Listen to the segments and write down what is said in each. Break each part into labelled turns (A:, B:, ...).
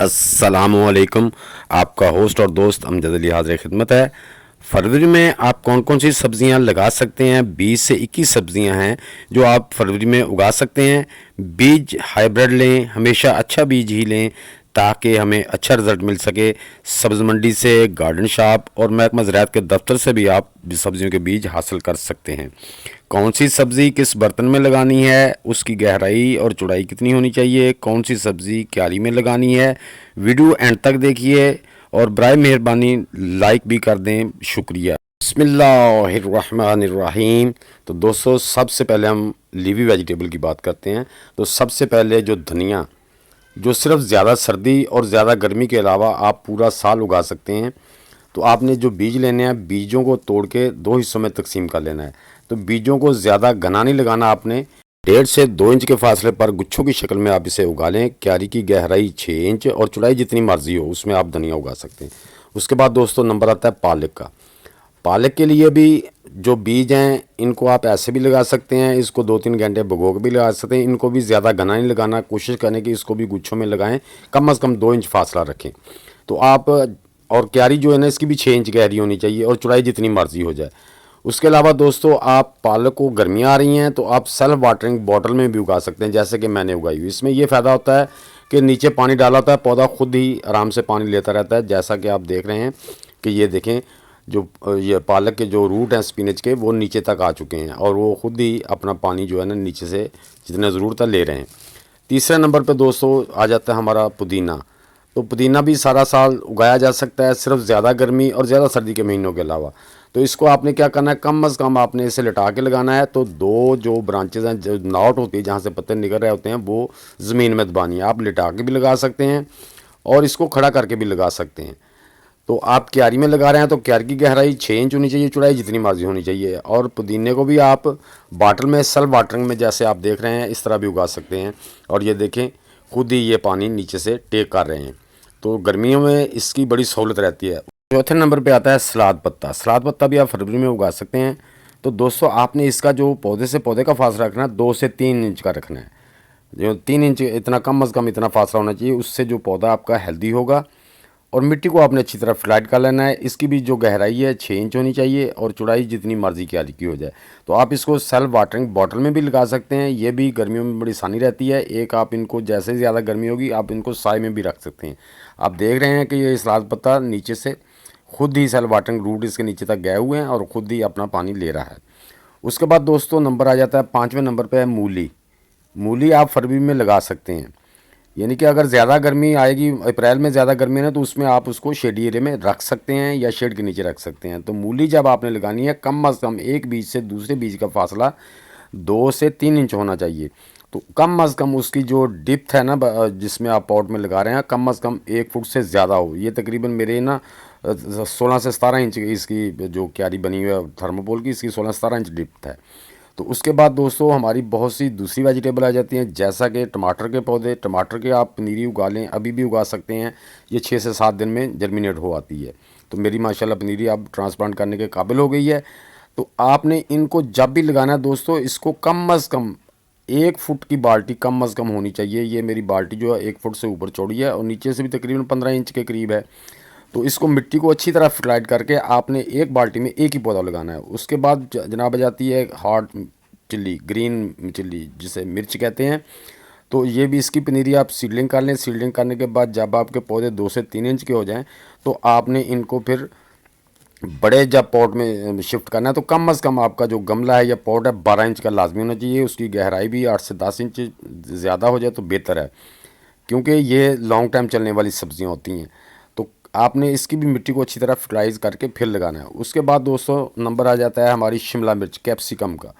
A: अस्सलामुअलैकुम। आपका होस्ट और दोस्त अमजद अली हाज़िर खिदमत है। फरवरी में आप कौन कौन सी सब्ज़ियां लगा सकते हैं? 20 से 21 सब्ज़ियां हैं जो आप फरवरी में उगा सकते हैं। बीज हाइब्रिड लें, हमेशा अच्छा बीज ही लें ताकि हमें अच्छा रिज़ल्ट मिल सके। सब्ज़ मंडी से, गार्डन शॉप और महकमा ज़राअत के दफ्तर से भी आप सब्ज़ियों के बीज हासिल कर सकते हैं। कौन सी सब्ज़ी किस बर्तन में लगानी है, उसकी गहराई और चौड़ाई कितनी होनी चाहिए, कौन सी सब्ज़ी क्यारी में लगानी है, वीडियो एंड तक देखिए और बराए मेहरबानी लाइक भी कर दें। शुक्रिया। बिस्मिल्लाहिर्रहमानिर्रहीम। तो दोस्तों, सबसे पहले हम लीवी वेजिटेबल की बात करते हैं। तो सबसे पहले जो धनिया, जो सिर्फ ज़्यादा सर्दी और ज़्यादा गर्मी के अलावा आप पूरा साल उगा सकते हैं। तो आपने जो बीज लेने हैं, बीजों को तोड़ के दो हिस्सों में तकसीम कर लेना है। तो बीजों को ज़्यादा घना नहीं लगाना आपने। 1.5 से 2 इंच के फासले पर गुच्छों की शक्ल में आप इसे उगा लें। क्यारी की गहराई 6 इंच और चौड़ाई जितनी मर्जी हो उसमें आप धनिया उगा सकते हैं। उसके बाद दोस्तों नंबर आता है पालक का। पालक के लिए भी जो बीज हैं इनको आप ऐसे भी लगा सकते हैं, इसको 2-3 घंटे भिगो के भी लगा सकते हैं। इनको भी ज़्यादा घना नहीं लगाना, कोशिश करें कि इसको भी गुच्छों में लगाएं, कम से कम 2 इंच फासला रखें। तो आप, और क्यारी जो है ना इसकी भी 6 इंच गहरी होनी चाहिए और चौड़ाई जितनी मर्जी हो जाए। उसके अलावा दोस्तों, आप पालक को गर्मियाँ आ रही हैं तो आप सेल्फ वाटरिंग बॉटल में भी उगा सकते हैं, जैसे कि मैंने उगाई हुई। इसमें यह फ़ायदा होता है कि नीचे पानी डाला होता है, पौधा खुद ही आराम से पानी लेता रहता है। जैसा कि आप देख रहे हैं कि ये देखें, जो ये पालक के जो रूट हैं स्पिनच के, वो नीचे तक आ चुके हैं और वो खुद ही अपना पानी जो है ना नीचे से जितने ज़रूरत है ले रहे हैं। तीसरे नंबर पे दोस्तों आ जाता है हमारा पुदीना। तो पुदीना भी सारा साल उगाया जा सकता है, सिर्फ ज़्यादा गर्मी और ज़्यादा सर्दी के महीनों के अलावा। तो इसको आपने क्या करना है, कम अज़ कम आपने इसे लटा के लगाना है। तो दो जो ब्रांचेज़ हैं, जो नाट होती है जहाँ से पत्ते निकल रहे होते हैं, वो ज़मीन में दबानी है। आप लिटा के भी लगा सकते हैं और इसको खड़ा करके भी लगा सकते हैं। तो आप क्यारी में लगा रहे हैं तो क्यारी की गहराई 6 इंच होनी चाहिए, चौड़ाई जितनी मर्जी होनी चाहिए। और पुदीने को भी आप बाटल में सेल्फ वाटरिंग में, जैसे आप देख रहे हैं, इस तरह भी उगा सकते हैं। और ये देखें, खुद ही ये पानी नीचे से टेक कर रहे हैं। तो गर्मियों में इसकी बड़ी सहूलत रहती है। चौथे नंबर पे आता है सलाद पत्ता। सलाद पत्ता भी आप फरवरी में उगा सकते हैं। तो दोस्तों, आपने इसका जो पौधे से पौधे का फासला रखना है 2 से 3 इंच का रखना है। जो 3 इंच, इतना कम अज़ कम इतना फासला होना चाहिए, उससे जो पौधा आपका हेल्दी होगा। और मिट्टी को आपने अच्छी तरह फ्लैट कर लेना है। इसकी भी जो गहराई है 6 इंच होनी चाहिए और चौड़ाई जितनी मर्जी क्यारी की हो जाए। तो आप इसको सेल्फ वाटरिंग बॉटल में भी लगा सकते हैं। ये भी गर्मियों में बड़ी आसानी रहती है। एक, आप इनको जैसे ज़्यादा गर्मी होगी आप इनको साए में भी रख सकते हैं। आप देख रहे हैं कि ये सलाद पत्ता नीचे से खुद ही सेल्फ वाटरिंग रूट इसके नीचे तक गए हुए हैं और ख़ुद ही अपना पानी ले रहा है। उसके बाद दोस्तों नंबर आ जाता है, 5वें नंबर पर है मूली। मूली आप फरवरी में लगा सकते हैं। यानी कि अगर ज़्यादा गर्मी आएगी, अप्रैल में ज़्यादा गर्मी है ना, तो उसमें आप उसको शेडी एरिया में रख सकते हैं या शेड के नीचे रख सकते हैं। तो मूली जब आपने लगानी है, कम अज़ कम एक बीज से दूसरे बीज का फासला 2 से 3 इंच होना चाहिए। तो कम अज़ कम उसकी जो डिप्थ है ना, जिसमें आप पॉट में लगा रहे हैं, कम अज़ कम 1 फुट से ज़्यादा हो। ये तकरीबन मेरे ना 16 से 17 इंच इसकी जो क्यारी बनी हुई है थर्मोकोल की, इसकी 16-17 इंच डिप्थ है। तो उसके बाद दोस्तों हमारी बहुत सी दूसरी वेजिटेबल आ जाती हैं, जैसा कि टमाटर के पौधे। टमाटर के आप पनीरी उगा लें, अभी भी उगा सकते हैं। ये 6 से 7 दिन में जर्मिनेट हो आती है। तो मेरी माशाल्लाह पनीरी अब ट्रांसप्लांट करने के काबिल हो गई है। तो आपने इनको जब भी लगाना है दोस्तों, इसको कम अज़ कम 1 फुट की बाल्टी कम अज़ कम होनी चाहिए। ये मेरी बाल्टी जो है 1 फुट से ऊपर चौड़ी है और नीचे से भी तकरीबन 15 इंच के करीब है। तो इसको मिट्टी को अच्छी तरह फर्टिलाइज करके आपने एक बाल्टी में एक ही पौधा लगाना है। उसके बाद जनाब आ जाती है हॉट चिल्ली, ग्रीन चिल्ली जिसे मिर्च कहते हैं। तो ये भी, इसकी पनीरी आप सीडलिंग कर लें। सीडलिंग करने के बाद जब आपके पौधे 2 से 3 इंच के हो जाएं तो आपने इनको फिर बड़े जब पॉट में शिफ्ट करना है, तो कम अज़ कम आपका जो गमला है या पॉट है 12 इंच का लाजमी होना चाहिए। उसकी गहराई भी 8 से 10 इंच ज़्यादा हो जाए तो बेहतर है, क्योंकि ये लॉन्ग टाइम चलने वाली सब्ज़ियाँ होती हैं। तो आपने इसकी भी मिट्टी को अच्छी तरह फर्टिलाइज़ करके फिर लगाना है। उसके बाद दोस्तों नंबर आ जाता है हमारी शिमला मिर्च, कैप्सिकम का।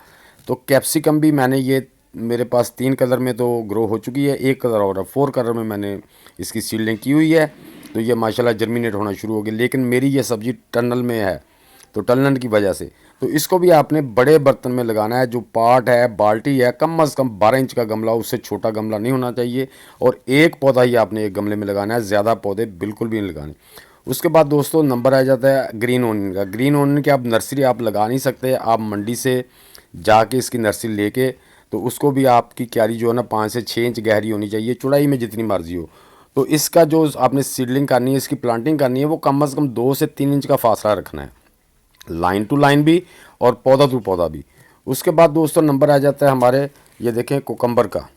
A: तो कैप्सिकम भी मैंने ये, मेरे पास 3 कलर में तो ग्रो हो चुकी है, 1 कलर और 4 कलर में मैंने इसकी सीडलिंग की हुई है। तो ये माशाल्लाह जर्मिनेट होना शुरू हो गई। लेकिन मेरी ये सब्ज़ी टनल में है, तो टनल की वजह से तो इसको भी आपने बड़े बर्तन में लगाना है। जो पाट है, बाल्टी है, कम अज़ कम 12 इंच का गमला, उससे छोटा गमला नहीं होना चाहिए। और एक पौधा ही आपने एक गमले में लगाना है, ज़्यादा पौधे बिल्कुल भी नहीं लगाने। उसके बाद दोस्तों नंबर आ जाता है ग्रीन ओनियन का। ग्रीन ओनियन की आप नर्सरी आप लगा नहीं सकते, आप मंडी से जाके इसकी नर्सरी लेके, तो उसको भी आपकी क्यारी जो है ना 5 से 6 इंच गहरी होनी चाहिए, चौड़ाई में जितनी मर्जी हो। तो इसका जो आपने सीडलिंग करनी है, इसकी प्लांटिंग करनी है, वो कम से कम 2 से 3 इंच का फासला रखना है, लाइन टू लाइन भी और पौधा टू पौधा भी। उसके बाद दोस्तों नंबर आ जाता है हमारे, ये देखें कुकम्बर का।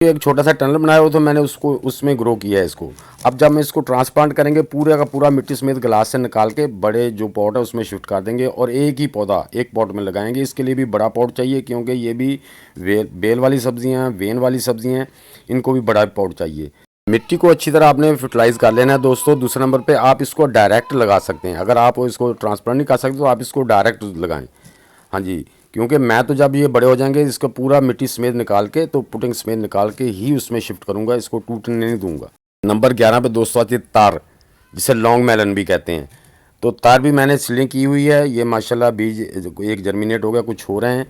A: एक छोटा सा टनल बनाया हुआ तो मैंने उसको उसमें ग्रो किया है इसको। अब जब मैं इसको ट्रांसप्लांट करेंगे, पूरे का पूरा मिट्टी समेत ग्लास से निकाल के बड़े जो पॉट है उसमें शिफ्ट कर देंगे और एक ही पौधा एक पॉट में लगाएंगे। इसके लिए भी बड़ा पॉट चाहिए, क्योंकि ये भी बेल वाली सब्जियां हैं, वेन वाली सब्जियां हैं, इनको भी बड़ा पॉट चाहिए। मिट्टी को अच्छी तरह आपने फर्टिलाइज कर लेना है दोस्तों। दूसरे नंबर पे आप इसको डायरेक्ट लगा सकते हैं। अगर आप इसको ट्रांसप्लांट नहीं कर सकते तो आप इसको डायरेक्ट लगाएं। हाँ जी, क्योंकि मैं तो जब ये बड़े हो जाएंगे इसका पूरा मिट्टी समेत निकाल के, तो पुटिंग समेत निकाल के ही उसमें शिफ्ट करूँगा, इसको टूटने नहीं दूंगा। नंबर 11 पे दोस्तों आती है तार, जिसे लॉन्ग मेलन भी कहते हैं। तो तार भी मैंने सीलिंग की हुई है। ये माशाल्लाह बीज एक जर्मिनेट हो गया, कुछ हो रहे हैं।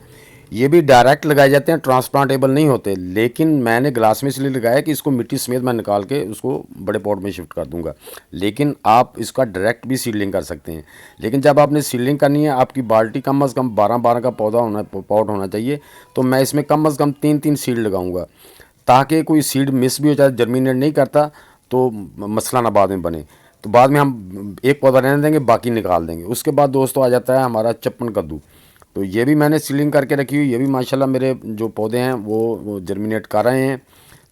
A: ये भी डायरेक्ट लगाए जाते हैं, ट्रांसप्लांटेबल नहीं होते, लेकिन मैंने ग्लास में इसलिए लगाया कि इसको मिट्टी समेत मैं निकाल के उसको बड़े पॉट में शिफ्ट कर दूंगा। लेकिन आप इसका डायरेक्ट भी सीडलिंग कर सकते हैं। लेकिन जब आपने सीडलिंग करनी है, आपकी बाल्टी कम से कम 12-12 का पॉट होना चाहिए। तो मैं इसमें कम से कम 3-3 सीड लगाऊंगा, ताकि कोई सीड मिस भी हो जाए, जर्मिनेट नहीं करता तो मसला ना बाद में बने। तो बाद में हम एक पौधा रहने देंगे, बाकी निकाल देंगे। उसके बाद दोस्तों आ जाता है हमारा चप्पन कद्दू। तो ये भी मैंने सीलिंग करके रखी हुई। ये भी माशाल्लाह मेरे जो पौधे हैं वो जर्मिनेट कर रहे हैं।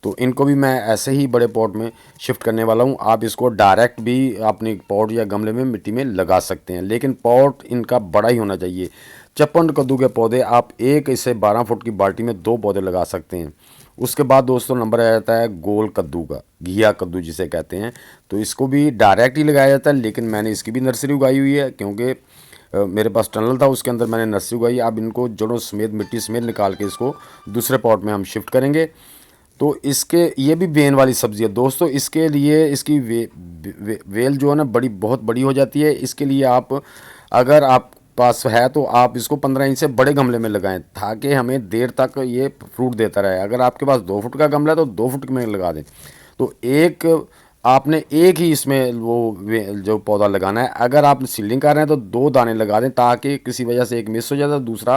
A: तो इनको भी मैं ऐसे ही बड़े पॉट में शिफ्ट करने वाला हूँ। आप इसको डायरेक्ट भी अपनी पॉट या गमले में मिट्टी में लगा सकते हैं, लेकिन पॉट इनका बड़ा ही होना चाहिए। चप्पन कद्दू के पौधे आप एक इसे 12 फुट की बाल्टी में 2 पौधे लगा सकते हैं। उसके बाद दोस्तों नंबर आ जाता है गोल कद्दू का, घिया कद्दू जिसे कहते हैं। तो इसको भी डायरेक्ट ही लगाया जाता है, लेकिन मैंने इसकी भी नर्सरी उगाई हुई है, क्योंकि मेरे पास टनल था, उसके अंदर मैंने नर्सरी उगाई। अब इनको जड़ों समेत मिट्टी समेत निकाल के इसको दूसरे पॉट में हम शिफ्ट करेंगे। तो इसके ये भी वेन वाली सब्ज़ी है दोस्तों। इसके लिए इसकी वेल जो है ना बहुत बड़ी हो जाती है। इसके लिए आप, अगर आप पास है तो आप इसको 15 इंच से बड़े गमले में लगाएं, ताकि हमें देर तक ये फ्रूट देता रहे। अगर आपके पास 2 फुट का गमला है तो 2 फुट में लगा दें। तो आपने एक ही इसमें जो पौधा लगाना है। अगर आप सीलिंग कर रहे हैं तो 2 दाने लगा दें, ताकि किसी वजह से एक मिस हो जाता है, दूसरा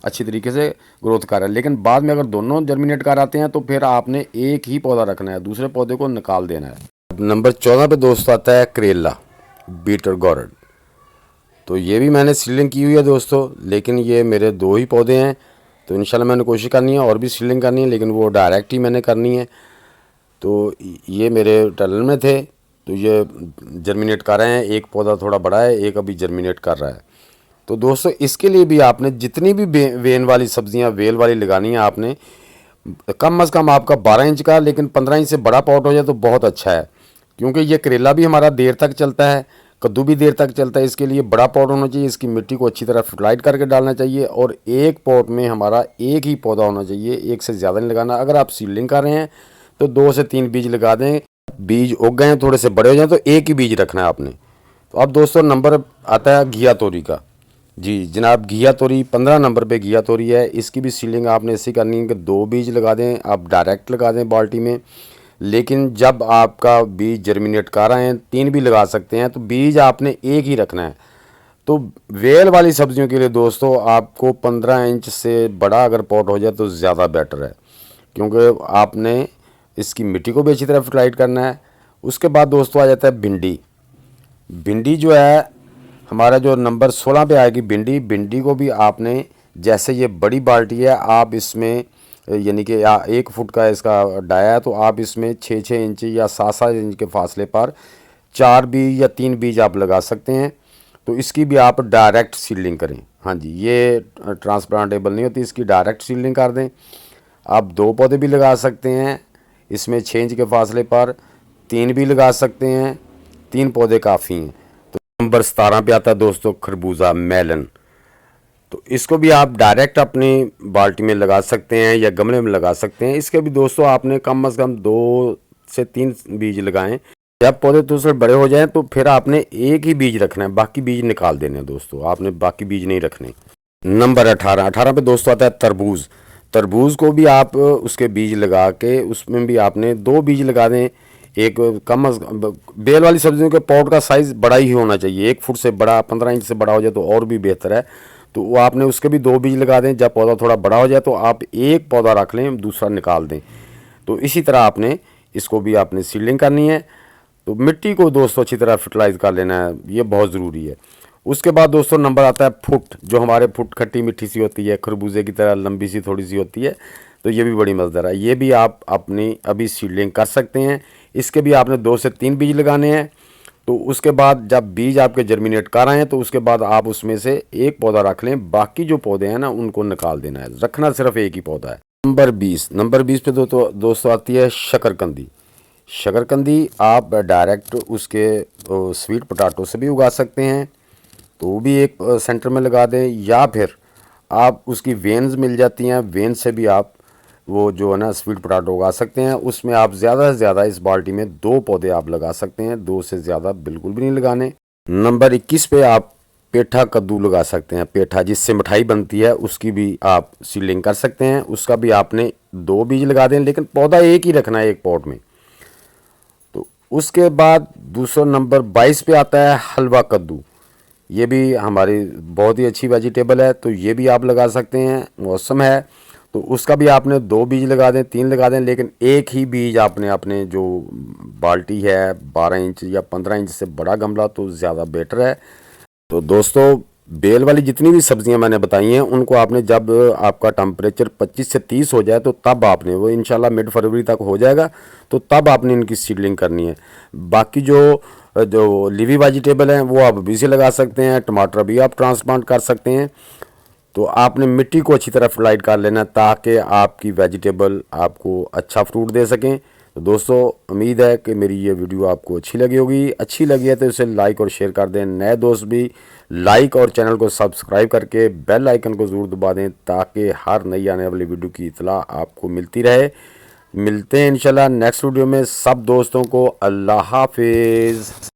A: अच्छी तरीके से ग्रोथ कर रहा है। लेकिन बाद में अगर दोनों जर्मिनेट कर आते हैं तो फिर आपने एक ही पौधा रखना है, दूसरे पौधे को निकाल देना है। अब नंबर 14 पे दोस्तों आता है करेला, बीटर गोरड। तो ये भी मैंने सीलिंग की हुई है दोस्तों, लेकिन ये मेरे 2 ही पौधे हैं। तो इंशाल्लाह मैंने कोशिश करनी है और भी सीलिंग करनी है, लेकिन वो डायरेक्ट ही मैंने करनी है। तो ये मेरे टनल में थे, तो ये जर्मिनेट कर रहे हैं। एक पौधा थोड़ा बड़ा है, एक अभी जर्मिनेट कर रहा है। तो दोस्तों इसके लिए भी आपने जितनी भी वेन वाली सब्जियां वेल वाली लगानी है, आपने कम से कम आपका 12 इंच का, लेकिन 15 इंच से बड़ा पॉट हो जाए तो बहुत अच्छा है, क्योंकि ये करेला भी हमारा देर तक चलता है, कद्दू भी देर तक चलता है। इसके लिए बड़ा पॉट होना चाहिए, इसकी मिट्टी को अच्छी तरह फर्टिलाइज करके डालना चाहिए, और एक पॉट में हमारा एक ही पौधा होना चाहिए, एक से ज़्यादा नहीं लगाना। अगर आप सीडलिंग कर रहे हैं तो 2 से 3 बीज लगा दें। बीज उग गए हैं, थोड़े से बड़े हो जाएं, तो एक ही बीज रखना है आपने। तो अब दोस्तों नंबर आता है घिया तोरी का। जी जनाब, घिया तोरी 15 नंबर पे घिया तोरी है। इसकी भी सीलिंग आपने ऐसी करनी है कि 2 बीज लगा दें, आप डायरेक्ट लगा दें बाल्टी में। लेकिन जब आपका बीज जर्मिनेट कर रहे हैं, 3 भी लगा सकते हैं, तो बीज आपने एक ही रखना है। तो वेल वाली सब्जियों के लिए दोस्तों आपको 15 इंच से बड़ा अगर पॉट हो जाए तो ज़्यादा बेटर है, क्योंकि आपने इसकी मिट्टी को भी अच्छी तरह फर्टिलाइज करना है। उसके बाद दोस्तों आ जाता है भिंडी। भिंडी जो है हमारा जो नंबर 16 पे आएगी भिंडी। भिंडी को भी आपने, जैसे ये बड़ी बाल्टी है, आप इसमें यानी कि 1 फुट का इसका डाया है, तो आप इसमें 6-6 इंच या 7-7 इंच के फासले पर 4 बीज या 3 बीज आप लगा सकते हैं। तो इसकी भी आप डायरेक्ट सीडलिंग करें। हाँ जी, ये ट्रांसप्लांटेबल नहीं होती, इसकी डायरेक्ट सीडलिंग कर दें। आप 2 पौधे भी लगा सकते हैं इसमें 6 इंच के फासले पर, 3 भी लगा सकते हैं, 3 पौधे काफ़ी हैं। तो नंबर 17 पे आता है दोस्तों खरबूजा, मेलन। तो इसको भी आप डायरेक्ट अपनी बाल्टी में लगा सकते हैं या गमले में लगा सकते हैं। इसके भी दोस्तों आपने कम से कम 2 से 3 बीज लगाएं। जब पौधे थोड़े बड़े हो जाएं तो फिर आपने एक ही बीज रखना है, बाकी बीज निकाल देने हैं दोस्तों, आपने बाकी बीज नहीं रखने। नंबर 18 पे दोस्तों आता है तरबूज। तरबूज को भी आप उसके बीज लगा के उसमें भी आपने 2 बीज लगा दें। एक बेल वाली सब्जियों के पॉट का साइज़ बड़ा ही होना चाहिए, 1 फुट से बड़ा, 15 इंच से बड़ा हो जाए तो और भी बेहतर है। तो वो आपने उसके भी 2 बीज लगा दें। जब पौधा थोड़ा बड़ा हो जाए तो आप एक पौधा रख लें, दूसरा निकाल दें। तो इसी तरह आपने इसको भी आपने सीडलिंग करनी है। तो मिट्टी को दोस्तों अच्छी तरह फर्टिलाइज कर लेना है, ये बहुत ज़रूरी है। उसके बाद दोस्तों नंबर आता है फुट, जो हमारे फुट खट्टी मीठी सी होती है, खरबूजे की तरह लंबी सी थोड़ी सी होती है, तो ये भी बड़ी मज़ेदार है। ये भी आप अपनी अभी सीडलिंग कर सकते हैं। इसके भी आपने 2 से 3 बीज लगाने हैं। तो उसके बाद जब बीज आपके जर्मिनेट कर आए हैं तो उसके बाद आप उसमें से एक पौधा रख लें, बाकी जो पौधे हैं ना उनको निकाल देना है, रखना सिर्फ एक ही पौधा है। नंबर 20 पे दोस्तों आती है शकरकंदी। शकरकंदी आप डायरेक्ट उसके स्वीट पोटैटो से भी उगा सकते हैं, तो वो भी एक सेंटर में लगा दें, या फिर आप उसकी वेन्स मिल जाती हैं, वेन से भी आप वो जो है ना स्वीट पोटैटो उगा सकते हैं। उसमें आप ज़्यादा से ज़्यादा इस बाल्टी में 2 पौधे आप लगा सकते हैं, 2 से ज़्यादा बिल्कुल भी नहीं लगाने। नंबर 21 पे आप पेठा कद्दू लगा सकते हैं। पेठा जिससे मिठाई बनती है उसकी भी आप सीडलिंग कर सकते हैं। उसका भी आपने 2 बीज लगा दें, लेकिन पौधा एक ही रखना है एक पॉट में। तो उसके बाद दूसरा नंबर 22 पे आता है हलवा कद्दू। ये भी हमारी बहुत ही अच्छी वेजिटेबल है, तो ये भी आप लगा सकते हैं, मौसम है तो उसका भी आपने 2 बीज लगा दें, 3 लगा दें, लेकिन एक ही बीज आपने अपने जो बाल्टी है 12 इंच या 15 इंच से बड़ा गमला तो ज़्यादा बेटर है। तो दोस्तों बेल वाली जितनी भी सब्जियां मैंने बताई हैं उनको आपने जब आपका टेम्परेचर 25 से 30 हो जाए तो तब आपने, वो इंशाल्लाह मिड फरवरी तक हो जाएगा, तो तब आपने इनकी सीडलिंग करनी है। बाकी जो जो लिवी वेजिटेबल हैं वो आप अभी से लगा सकते हैं, टमाटर भी आप ट्रांसप्लांट कर सकते हैं। तो आपने मिट्टी को अच्छी तरह फर्टिलाइज कर लेना ताकि आपकी वेजिटेबल आपको अच्छा फ्रूट दे सकें। तो दोस्तों उम्मीद है कि मेरी ये वीडियो आपको अच्छी लगी होगी। अच्छी लगी है तो इसे लाइक और शेयर कर दें। नए दोस्त भी लाइक और चैनल को सब्सक्राइब करके बेल आइकन को ज़रूर दबा दें ताकि हर नई आने वाली वीडियो की इतला आपको मिलती रहे। मिलते हैं इंशाल्लाह नेक्स्ट वीडियो में। सब दोस्तों को अल्लाह हाफिज़।